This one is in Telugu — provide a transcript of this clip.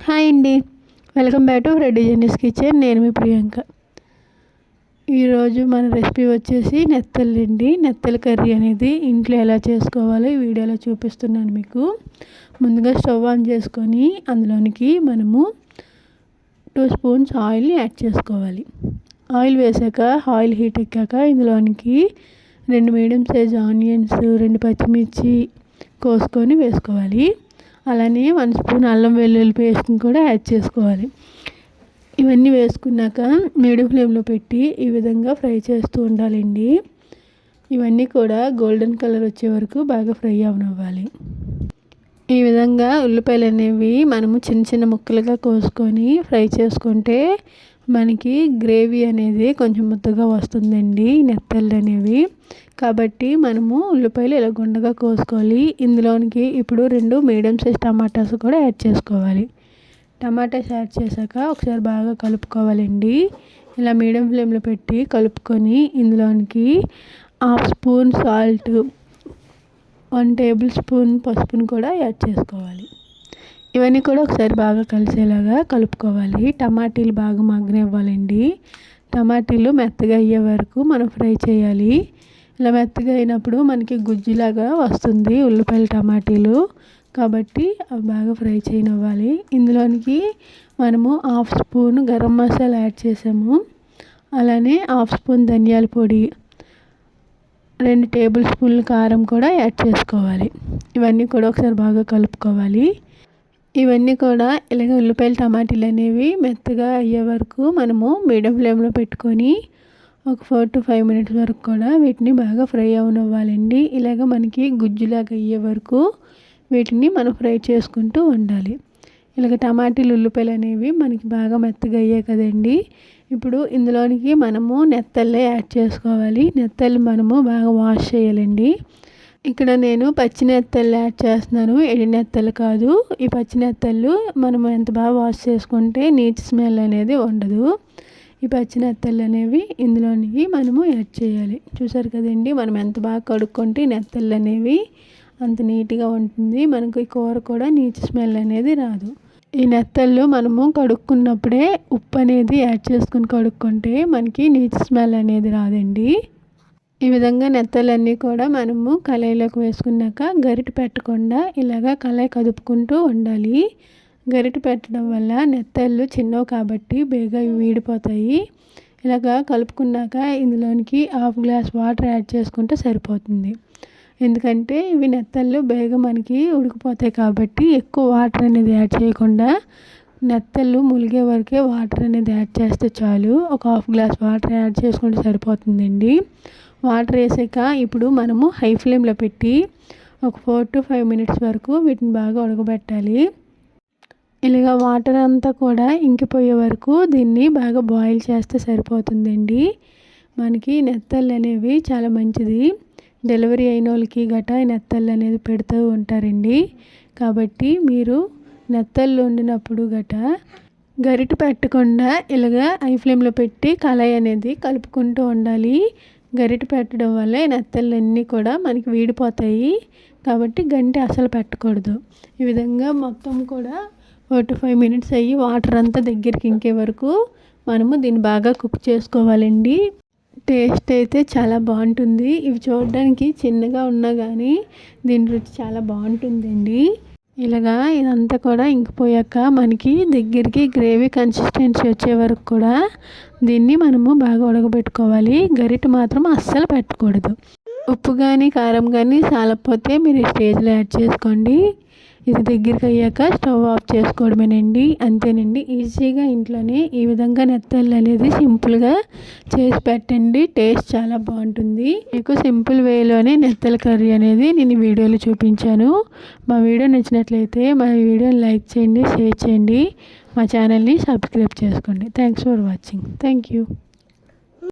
హాయ్ అండి, welcome back to Reddy Jenny's kitchen. నేను మీ ప్రియాంక. ఈరోజు మన రెసిపీ వచ్చేసి నెత్తళ్ళండి. నెత్తల కర్రీ అనేది ఇంట్లో ఎలా చేసుకోవాలో ఈ వీడియోలో చూపిస్తున్నాను మీకు. ముందుగా స్టవ్ ఆన్ చేసుకొని అందులోనికి మనము 2 స్పూన్స్ ఆయిల్ని యాడ్ చేసుకోవాలి. ఆయిల్ వేసాక ఆయిల్ హీట్ ఎక్కాక ఇందులోనికి 2 మీడియం సైజ్ ఆనియన్స్, 2 పచ్చిమిర్చి కోసుకొని వేసుకోవాలి. అలానే 1 స్పూన్ అల్లం వెల్లుల్లి పేస్ట్ని కూడా యాడ్ చేసుకోవాలి. ఇవన్నీ వేసుకున్నాక మీడియం ఫ్లేమ్లో పెట్టి ఈ విధంగా ఫ్రై చేస్తూ ఉండాలండి. ఇవన్నీ కూడా గోల్డెన్ కలర్ వచ్చే వరకు బాగా ఫ్రై అవనివ్వాలి. ఈ విధంగా ఉల్లిపాయలు అనేవి మనము చిన్న చిన్న ముక్కలుగా కోసుకొని ఫ్రై చేసుకుంటే మనకి గ్రేవీ అనేది కొంచెం ముద్దగా వస్తుందండి నెత్తళ్ళు అనేవి. కాబట్టి మనము ఉల్లిపాయలు ఇలా గుండగా కోసుకోవాలి. ఇందులోనికి ఇప్పుడు 2 మీడియం సైజ్ టమాటాస్ కూడా యాడ్ చేసుకోవాలి. టమాటాస్ యాడ్ చేశాక ఒకసారి బాగా కలుపుకోవాలండి. ఇలా మీడియం ఫ్లేమ్లో పెట్టి కలుపుకొని ఇందులోనికి 1/2 స్పూన్ సాల్ట్, 1 టేబుల్ స్పూన్ పసుపును కూడా యాడ్ చేసుకోవాలి. ఇవన్నీ కూడా ఒకసారి బాగా కలిసేలాగా కలుపుకోవాలి. టమాటీలు బాగా మగ్గనివ్వాలండి. టమాటీలు మెత్తగా అయ్యే వరకు మనం ఫ్రై చేయాలి. ఇలా మెత్తగా అయినప్పుడు మనకి గుజ్జులాగా వస్తుంది ఉల్లిపాయలు టమాటీలు. కాబట్టి అవి బాగా ఫ్రై చేయనివ్వాలి. ఇందులోనికి మనము 1/2 స్పూన్ గరం మసాలా యాడ్ చేసాము. అలానే 1/2 స్పూన్ ధనియాల పొడి, 2 టేబుల్ స్పూన్ల కారం కూడా యాడ్ చేసుకోవాలి. ఇవన్నీ కూడా ఒకసారి బాగా కలుపుకోవాలి. ఇవన్నీ కూడా ఇలాగ ఉల్లిపాయలు టమాటీలు అనేవి మెత్తగా అయ్యే వరకు మనము మీడియం ఫ్లేమ్లో పెట్టుకొని ఒక 4 to 5 మినిట్స్ వరకు కూడా వీటిని బాగా ఫ్రై అవనివ్వాలండి. ఇలాగ మనకి గుజ్జులాగా అయ్యే వరకు వీటిని మనం ఫ్రై చేసుకుంటూ ఉండాలి. ఇలాగ టమాటీలు ఉల్లిపాయలు అనేవి మనకి బాగా మెత్తగా అయ్యాయి కదండి. ఇప్పుడు ఇందులోనికి మనము నెత్తళ్ళే యాడ్ చేసుకోవాలి. నెత్తళ్ళు మనము బాగా వాష్ చేయాలండి. ఇక్కడ నేను పచ్చి నెత్తళ్ళు యాడ్ చేస్తున్నాను, ఎండు నెత్తళ్ళు కాదు. ఈ పచ్చి నెత్తళ్ళు మనం ఎంత బాగా వాష్ చేసుకుంటే నీచు స్మెల్ అనేది ఉండదు. ఈ పచ్చి నెత్తళ్ళు అనేవి ఇందులోనికి మనము యాడ్ చేయాలి. చూసారు కదండి, మనం ఎంత బాగా కడుక్కుంటే నెత్తళ్ళు అనేవి అంత నీట్గా ఉంటుంది. మనకు ఈ కూర కూడా నీచు స్మెల్ అనేది రాదు. ఈ నెత్తళ్ళు మనము కడుక్కున్నప్పుడే ఉప్పు అనేది యాడ్ చేసుకుని కడుక్కుంటే మనకి నీచు స్మెల్ అనేది రాదండి. ఈ విధంగా నెత్తలన్నీ కూడా మనము కళాయిలోకి వేసుకున్నాక గరిటె పెట్టకుండా ఇలాగా కళాయి కదుపుకుంటూ ఉండాలి. గరిటె పెట్టడం వల్ల నెత్తళ్ళు చిన్నవి కాబట్టి బేగా వీడిపోతాయి. ఇలాగా కలుపుకున్నాక ఇందులోనికి 1/2 గ్లాస్ వాటర్ యాడ్ చేసుకుంటే సరిపోతుంది. ఎందుకంటే ఇవి నెత్తళ్ళు బేగా మనకి ఉడికిపోతాయి కాబట్టి ఎక్కువ వాటర్ అనేది యాడ్ చేయకుండా నెత్తళ్ళు ములిగే వరకే వాటర్ అనేది యాడ్ చేస్తే చాలు. ఒక 1/2 గ్లాస్ వాటర్ యాడ్ చేసుకుంటే సరిపోతుందండి. వాటర్ వేసాక ఇప్పుడు మనము హై ఫ్లేమ్లో పెట్టి ఒక 4 to 5 మినిట్స్ వరకు వీటిని బాగా ఉడకబెట్టాలి. ఇలాగ వాటర్ అంతా కూడా ఇంకిపోయే వరకు దీన్ని బాగా బాయిల్ చేస్తే సరిపోతుందండి. మనకి నెత్తళ్ళు అనేవి చాలా మంచిది. డెలివరీ అయిన వాళ్ళకి గటా నెత్తళ్ళు అనేది పెడుతూ ఉంటారండి. కాబట్టి మీరు నెత్తళ్ళు వండినప్పుడు గటా గరిటె పెట్టకుండా ఇలాగ హై ఫ్లేమ్లో పెట్టి కళాయి అనేది కలుపుకుంటూ ఉండాలి. గరిటె పెట్టడం వల్ల నెత్తళ్ళు అన్నీ కూడా మనకి వీడిపోతాయి. కాబట్టి గంటె అసలు పెట్టకూడదు. ఈ విధంగా మొత్తం కూడా 4 to 5 మినిట్స్ అయ్యి వాటర్ అంతా దగ్గరికి ఇంకే వరకు మనము దీన్ని బాగా కుక్ చేసుకోవాలండి. టేస్ట్ అయితే చాలా బాగుంటుంది. ఇవి చూడడానికి చిన్నగా ఉన్నా కానీ దీని రుచి చాలా బాగుంటుందండి. ఇలాగా ఇదంతా కూడా ఇంకిపోయాక మనకి దగ్గరికి గ్రేవీ కన్సిస్టెన్సీ వచ్చే వరకు కూడా దీన్ని మనము బాగా ఉడకబెట్టుకోవాలి. గరిటె మాత్రం అస్సలు పెట్టకూడదు. ఉప్పు కానీ కారం కానీ చాలకపోతే మీరు ఈ స్టేజ్లో యాడ్ చేసుకోండి. ఇది దగ్గరికి అయ్యాక స్టవ్ ఆఫ్ చేసుకోవడమేనండి. అంతేనండి, ఈజీగా ఇంట్లోనే ఈ విధంగా నెత్తళ్ళు అనేది సింపుల్గా చేసి పెట్టండి. టేస్ట్ చాలా బాగుంటుంది. మీకు సింపుల్ వేలోనే నెత్తల కర్రీ అనేది నేను వీడియోలో చూపించాను. మా వీడియో నచ్చినట్లయితే మా వీడియోని లైక్ చేయండి, షేర్ చేయండి, మా ఛానల్ని సబ్స్క్రైబ్ చేసుకోండి. Thanks for watching. Thank you.